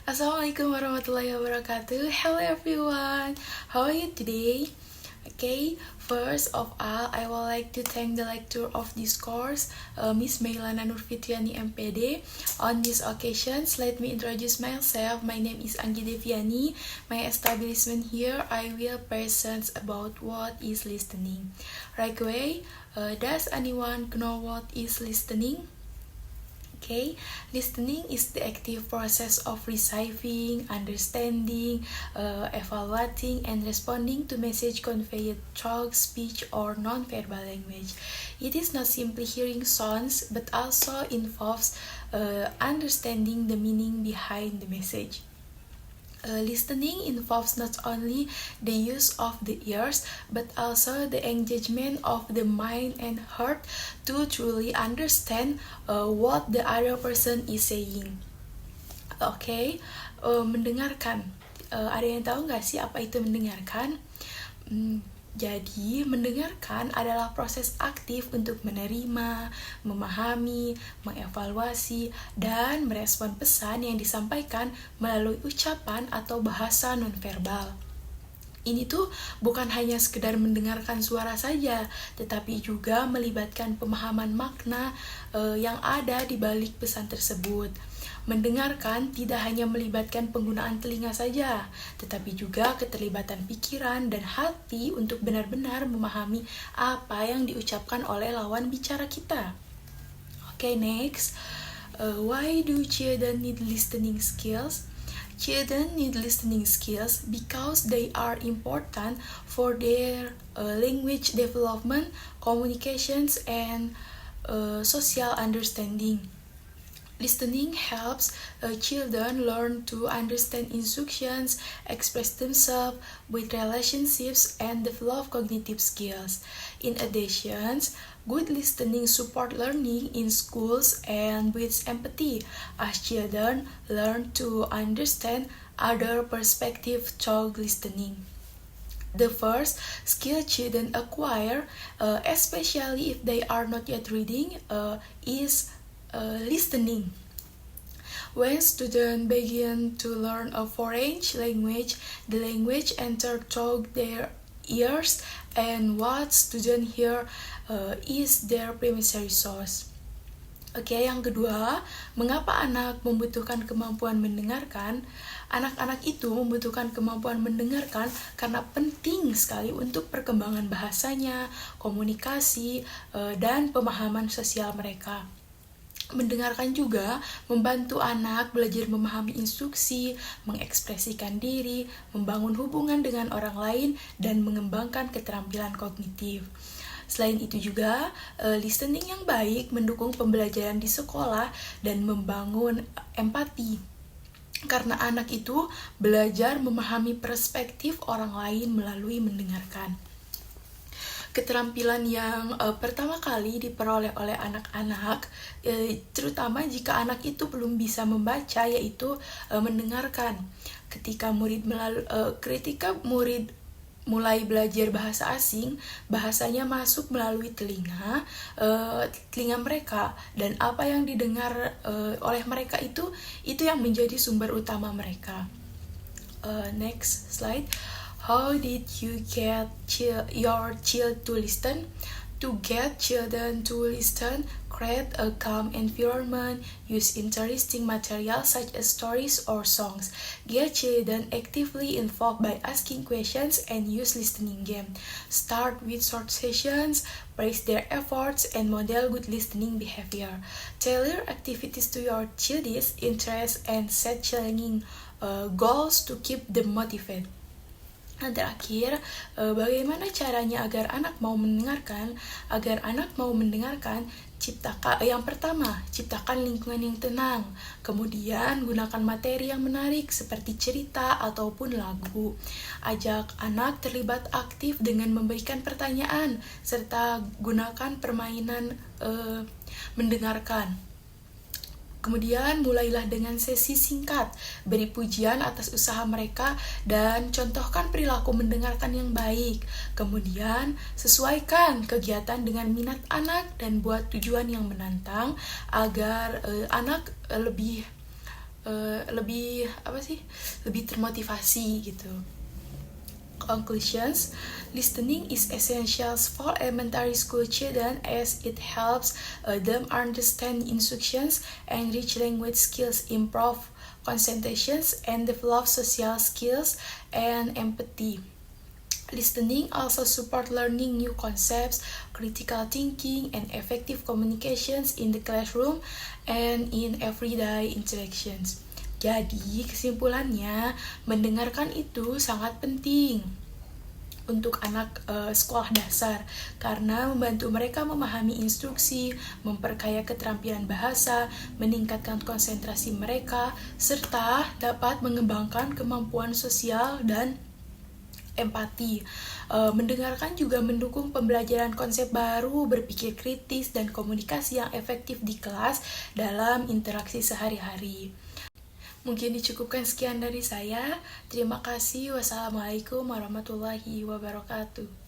Assalamualaikum warahmatullahi wabarakatuh. Hello everyone. How are you today? Okay, first of all, I would like to thank the lecturer of this course, Miss Mailana Nurfitriani MPD. On this occasion, let me introduce myself. My name is Anggi Deviani. My establishment here, I will present about what is listening. Right away, does anyone know what is listening? Okay, listening is the active process of receiving, understanding, evaluating, and responding to message conveyed through speech or non-verbal language. It is not simply hearing sounds, but also involves understanding the meaning behind the message. Listening involves not only the use of the ears, but also the engagement of the mind and heart to truly understand what the other person is saying. Oke, mendengarkan. Ada yang tahu nggak sih apa itu mendengarkan? Jadi, mendengarkan adalah proses aktif untuk menerima, memahami, mengevaluasi, dan merespon pesan yang disampaikan melalui ucapan atau bahasa nonverbal. Ini tuh bukan hanya sekedar mendengarkan suara saja, tetapi juga melibatkan pemahaman makna yang ada di balik pesan tersebut. Mendengarkan tidak hanya melibatkan penggunaan telinga saja, tetapi juga keterlibatan pikiran dan hati untuk benar-benar memahami apa yang diucapkan oleh lawan bicara kita. Okay, next. Why do children need listening skills? Children need listening skills because they are important for their language development, communications, and social understanding. Listening helps children learn to understand instructions, express themselves with relationships, and develop cognitive skills. In addition, good listening support learning in schools and builds empathy as children learn to understand other perspectives through listening. The first skill children acquire, especially if they are not yet reading, is listening. When students begin to learn a foreign language, the language enters through their ears, and what students hear is their primary source. Oke, yang kedua, mengapa anak membutuhkan kemampuan mendengarkan? Anak-anak itu membutuhkan kemampuan mendengarkan karena penting sekali untuk perkembangan bahasanya, komunikasi, dan pemahaman sosial mereka. Mendengarkan juga membantu anak belajar memahami instruksi, mengekspresikan diri, membangun hubungan dengan orang lain, dan mengembangkan keterampilan kognitif. Selain itu juga, listening yang baik mendukung pembelajaran di sekolah dan membangun empati. Karena anak itu belajar memahami perspektif orang lain melalui mendengarkan. Keterampilan yang pertama kali diperoleh oleh anak-anak, terutama jika anak itu belum bisa membaca, yaitu mendengarkan. Ketika murid mulai belajar bahasa asing, bahasanya masuk melalui telinga mereka, dan apa yang didengar oleh mereka itu yang menjadi sumber utama mereka. Next slide. How did you get your child to listen? To get children to listen, create a calm environment, use interesting materials such as stories or songs. Get children actively involved by asking questions and use listening game. Start with short sessions, praise their efforts, and model good listening behavior. Tailor activities to your child's interests and set challenging goals to keep them motivated. Nah, terakhir, bagaimana caranya agar anak mau mendengarkan? Agar anak mau mendengarkan, yang pertama, ciptakan lingkungan yang tenang. Kemudian, gunakan materi yang menarik seperti cerita ataupun lagu. Ajak anak terlibat aktif dengan memberikan pertanyaan, serta gunakan permainan mendengarkan. Kemudian mulailah dengan sesi singkat, beri pujian atas usaha mereka, dan contohkan perilaku mendengarkan yang baik. Kemudian sesuaikan kegiatan dengan minat anak dan buat tujuan yang menantang agar anak lebih lebih termotivasi gitu. Conclusions: listening is essential for elementary school children as it helps them understand instructions, enrich language skills, improve concentrations, and develop social skills and empathy. Listening also support learning new concepts, critical thinking, and effective communications in the classroom and in everyday interactions. Jadi, kesimpulannya, mendengarkan itu sangat penting untuk anak sekolah dasar karena membantu mereka memahami instruksi, memperkaya keterampilan bahasa, meningkatkan konsentrasi mereka, serta dapat mengembangkan kemampuan sosial dan empati. Mendengarkan juga mendukung pembelajaran konsep baru, berpikir kritis, dan komunikasi yang efektif di kelas dalam interaksi sehari-hari. Mungkin dicukupkan sekian dari saya. Terima kasih. Wassalamualaikum warahmatullahi wabarakatuh.